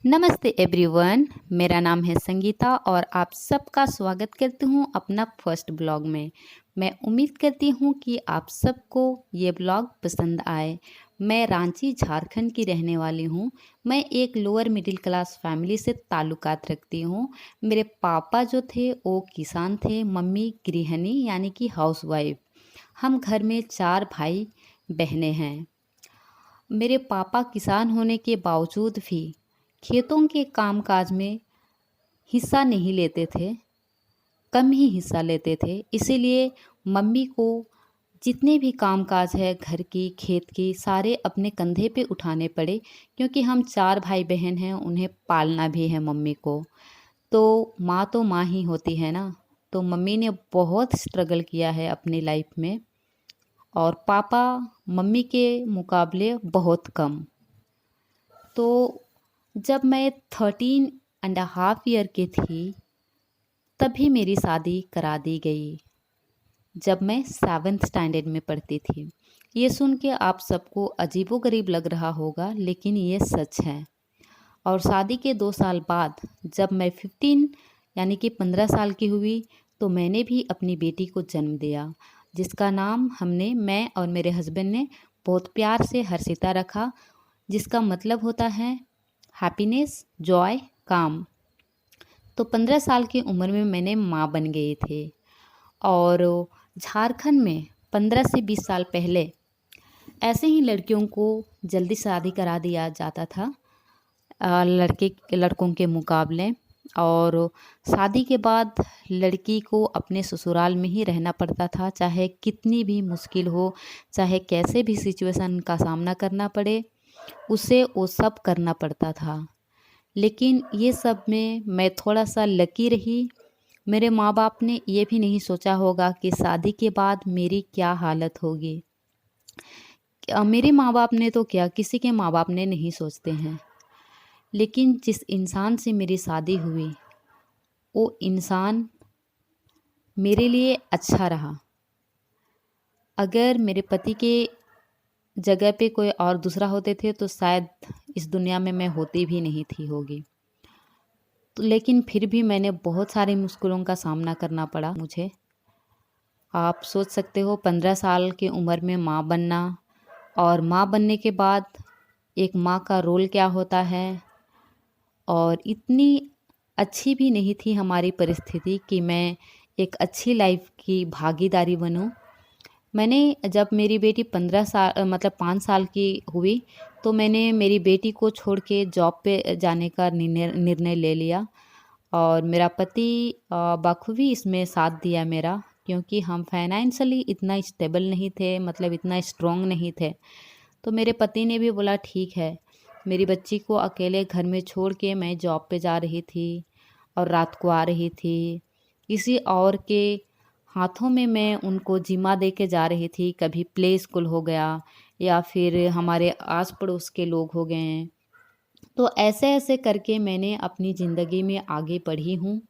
नमस्ते एवरीवन। मेरा नाम है संगीता और आप सबका स्वागत करती हूँ अपना फर्स्ट ब्लॉग में। मैं उम्मीद करती हूँ कि आप सबको ये ब्लॉग पसंद आए। मैं रांची झारखंड की रहने वाली हूँ। मैं एक लोअर मिडिल क्लास फैमिली से ताल्लुकात रखती हूँ। मेरे पापा जो थे वो किसान थे, मम्मी गृहिणी यानी कि हाउसवाइफ। हम घर में 4 भाई बहनें हैं। मेरे पापा किसान होने के बावजूद भी खेतों के कामकाज में हिस्सा नहीं लेते थे, कम ही हिस्सा लेते थे। इसीलिए मम्मी को जितने भी कामकाज है घर की, खेत की, सारे अपने कंधे पे उठाने पड़े, क्योंकि हम 4 भाई बहन हैं, उन्हें पालना भी है मम्मी को। तो माँ ही होती है ना। तो मम्मी ने बहुत स्ट्रगल किया है अपनी लाइफ में, और पापा मम्मी के मुकाबले बहुत कम। तो जब मैं 13.5 ईयर की थी तभी मेरी शादी करा दी गई, जब मैं 7th स्टैंडर्ड में पढ़ती थी। ये सुन के आप सबको अजीबोगरीब लग रहा होगा, लेकिन ये सच है। और शादी के 2 साल बाद जब मैं 15 यानी कि 15 साल की हुई, तो मैंने भी अपनी बेटी को जन्म दिया, जिसका नाम मैं और मेरे हस्बैंड ने बहुत प्यार से हर्षिता रखा, जिसका मतलब होता है हैप्पीनेस, जॉय, काम। तो 15 साल की उम्र में मैंने माँ बन गई थी। और झारखंड में 15 से 20 साल पहले ऐसे ही लड़कियों को जल्दी शादी करा दिया जाता था लड़कों के मुकाबले। और शादी के बाद लड़की को अपने ससुराल में ही रहना पड़ता था, चाहे कितनी भी मुश्किल हो, चाहे कैसे भी सिचुएशन का सामना करना पड़े, उसे वो सब करना पड़ता था। लेकिन ये सब में मैं थोड़ा सा लकी रही। मेरे माँ बाप ने ये भी नहीं सोचा होगा कि शादी के बाद मेरी क्या हालत होगी। मेरे माँ बाप ने तो क्या, किसी के माँ बाप ने नहीं सोचते हैं। लेकिन जिस इंसान से मेरी शादी हुई, वो इंसान मेरे लिए अच्छा रहा। अगर मेरे पति के जगह पे कोई और दूसरा होते थे तो शायद इस दुनिया में मैं होती भी नहीं थी होगी। तो लेकिन फिर भी मैंने बहुत सारी मुश्किलों का सामना करना पड़ा मुझे। आप सोच सकते हो 15 साल की उम्र में माँ बनना, और माँ बनने के बाद एक माँ का रोल क्या होता है। और इतनी अच्छी भी नहीं थी हमारी परिस्थिति कि मैं एक अच्छी लाइफ की भागीदारी बनूं। मैंने जब मेरी बेटी 15 साल मतलब 5 साल की हुई, तो मैंने मेरी बेटी को छोड़ के जॉब पे जाने का निर्णय ले लिया। और मेरा पति बखूबी इसमें साथ दिया मेरा, क्योंकि हम फाइनेंशियली इतना स्टेबल नहीं थे, मतलब इतना स्ट्रॉन्ग नहीं थे। तो मेरे पति ने भी बोला ठीक है। मेरी बच्ची को अकेले घर में छोड़ के मैं जॉब पे जा रही थी और रात को आ रही थी। किसी और के हाथों में मैं उनको जिम्मा दे के जा रही थी। कभी प्ले स्कूल हो गया, या फिर हमारे आस पड़ोस के लोग हो गए हैं। तो ऐसे ऐसे करके मैंने अपनी ज़िंदगी में आगे बढ़ी हूँ।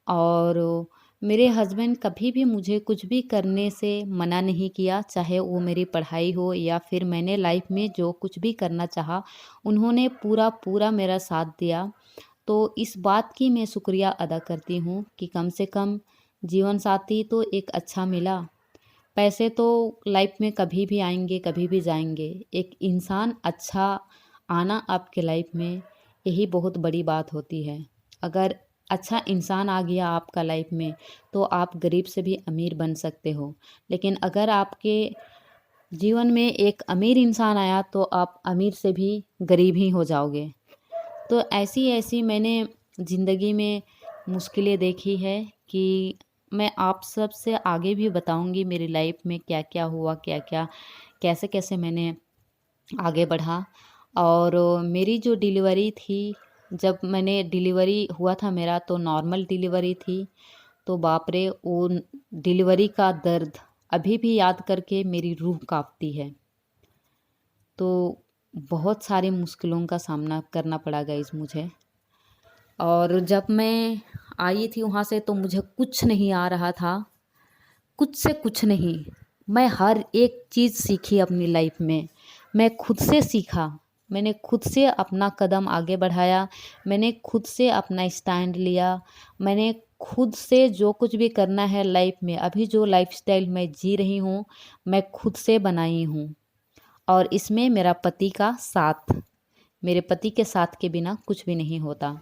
और मेरे हस्बैंड कभी भी मुझे कुछ भी करने से मना नहीं किया, चाहे वो मेरी पढ़ाई हो या फिर मैंने लाइफ में जो कुछ भी करना चाहा, उन्होंने पूरा पूरा मेरा साथ दिया। तो इस बात की मैं शुक्रिया अदा करती हूँ कि कम से कम जीवन साथी तो एक अच्छा मिला। पैसे तो लाइफ में कभी भी आएंगे, कभी भी जाएंगे। एक इंसान अच्छा आना आपके लाइफ में, यही बहुत बड़ी बात होती है। अगर अच्छा इंसान आ गया आपका लाइफ में, तो आप गरीब से भी अमीर बन सकते हो। लेकिन अगर आपके जीवन में एक अमीर इंसान आया, तो आप अमीर से भी गरीब ही हो जाओगे। तो ऐसी ऐसी मैंने ज़िंदगी में मुश्किलें देखी है कि मैं आप सब से आगे भी बताऊंगी मेरी लाइफ में क्या क्या हुआ, क्या क्या कैसे कैसे मैंने आगे बढ़ा। और मेरी जो डिलीवरी थी, जब मैंने डिलीवरी हुआ था मेरा, तो नॉर्मल डिलीवरी थी। तो बाप रे, वो डिलीवरी का दर्द अभी भी याद करके मेरी रूह कांपती है। तो बहुत सारी मुश्किलों का सामना करना पड़ा गाइस मुझे। और जब मैं आई थी वहाँ से, तो मुझे कुछ नहीं आ रहा था, कुछ से कुछ नहीं। मैं हर एक चीज़ सीखी अपनी लाइफ में, मैं खुद से सीखा। मैंने खुद से अपना कदम आगे बढ़ाया, मैंने खुद से अपना स्टैंड लिया, मैंने खुद से जो कुछ भी करना है लाइफ में, अभी जो लाइफ़स्टाइल मैं जी रही हूँ, मैं खुद से बनाई हूँ। और इसमें मेरा पति का साथ, मेरे पति के साथ के बिना कुछ भी नहीं होता।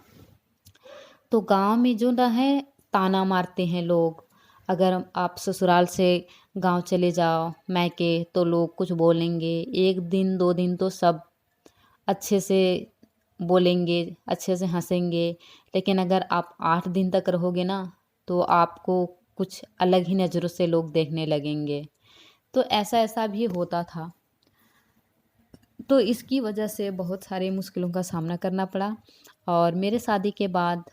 तो गाँव में जो ना है ताना मारते हैं लोग, अगर आप ससुराल से गाँव चले जाओ मायके तो लोग कुछ बोलेंगे, 1 दिन 2 दिन तो सब अच्छे से बोलेंगे, अच्छे से हँसेंगे, लेकिन अगर आप 8 दिन तक रहोगे ना, तो आपको कुछ अलग ही नज़रों से लोग देखने लगेंगे। तो ऐसा-ऐसा भी होता था। तो इसकी वजह से बहुत सारी मुश्किलों का सामना करना पड़ा और मेरे शादी के बाद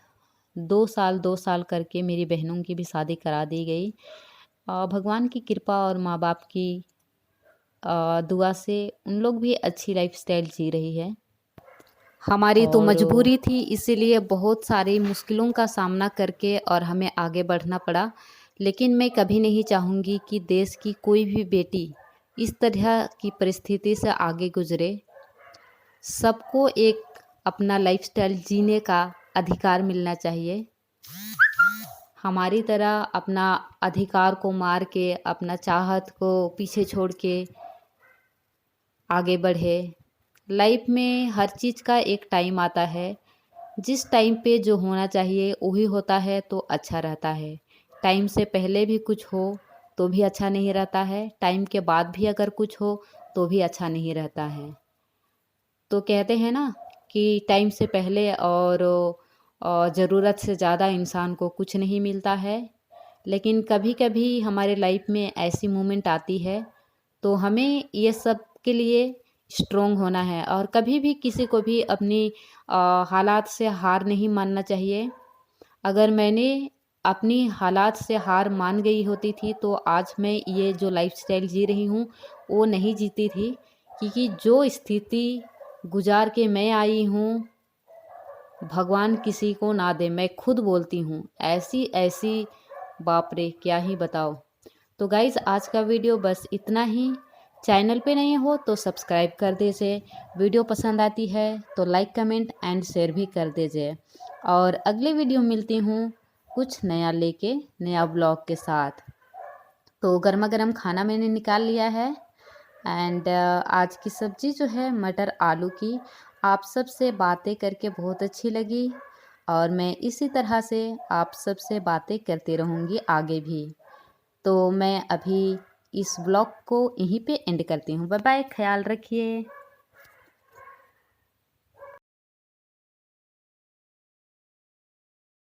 2 साल करके मेरी बहनों की भी शादी करा दी गई। भगवान की कृपा और माँ-बाप की दुआ से उन लोग भी अच्छी लाइफ़स्टाइल जी रही है। हमारी तो और मजबूरी थी, इसीलिए बहुत सारी मुश्किलों का सामना करके और हमें आगे बढ़ना पड़ा। लेकिन मैं कभी नहीं चाहूँगी कि देश की कोई भी बेटी इस तरह की परिस्थिति से आगे गुज़रे। सबको एक अपना लाइफ़स्टाइल जीने का अधिकार मिलना चाहिए। हमारी तरह अपना अधिकार को मार के, अपना चाहत को पीछे छोड़ के आगे बढ़े। लाइफ में हर चीज़ का एक टाइम आता है, जिस टाइम पे जो होना चाहिए वही होता है तो अच्छा रहता है। टाइम से पहले भी कुछ हो तो भी अच्छा नहीं रहता है, टाइम के बाद भी अगर कुछ हो तो भी अच्छा नहीं रहता है। तो कहते हैं ना कि टाइम से पहले और ज़रूरत से ज़्यादा इंसान को कुछ नहीं मिलता है। लेकिन कभी-कभी हमारे लाइफ में ऐसी मोमेंट आती है, तो हमें ये सब के लिए स्ट्रॉन्ग होना है और कभी भी किसी को भी अपनी हालात से हार नहीं मानना चाहिए। अगर मैंने अपनी हालात से हार मान गई होती थी, तो आज मैं ये जो लाइफ़स्टाइल जी रही हूँ, वो नहीं जीती थी। क्योंकि जो स्थिति गुज़ार के मैं आई हूँ, भगवान किसी को ना दे, मैं खुद बोलती हूँ। ऐसी-ऐसी बाप रे! क्या ही बताऊँ। तो गाइज़ आज का वीडियो बस इतना ही। चैनल पे नए हो तो सब्सक्राइब कर दीजिए। वीडियो पसंद आती है तो लाइक, कमेंट एंड शेयर भी कर दीजिए। और अगले वीडियो मिलती हूँ कुछ नया लेके, नया ब्लॉग के साथ। तो गरमा-गरम खाना मैंने निकाल लिया है एंड आज की सब्ज़ी जो है मटर आलू की। आप सब से बातें करके बहुत अच्छी लगी और मैं इसी तरह से आप सब से बातें करती रहूँगी आगे भी। तो मैं अभी इस ब्लॉग को यहीं पे एंड करती हूँ। बाय बाय, ख़याल रखिए।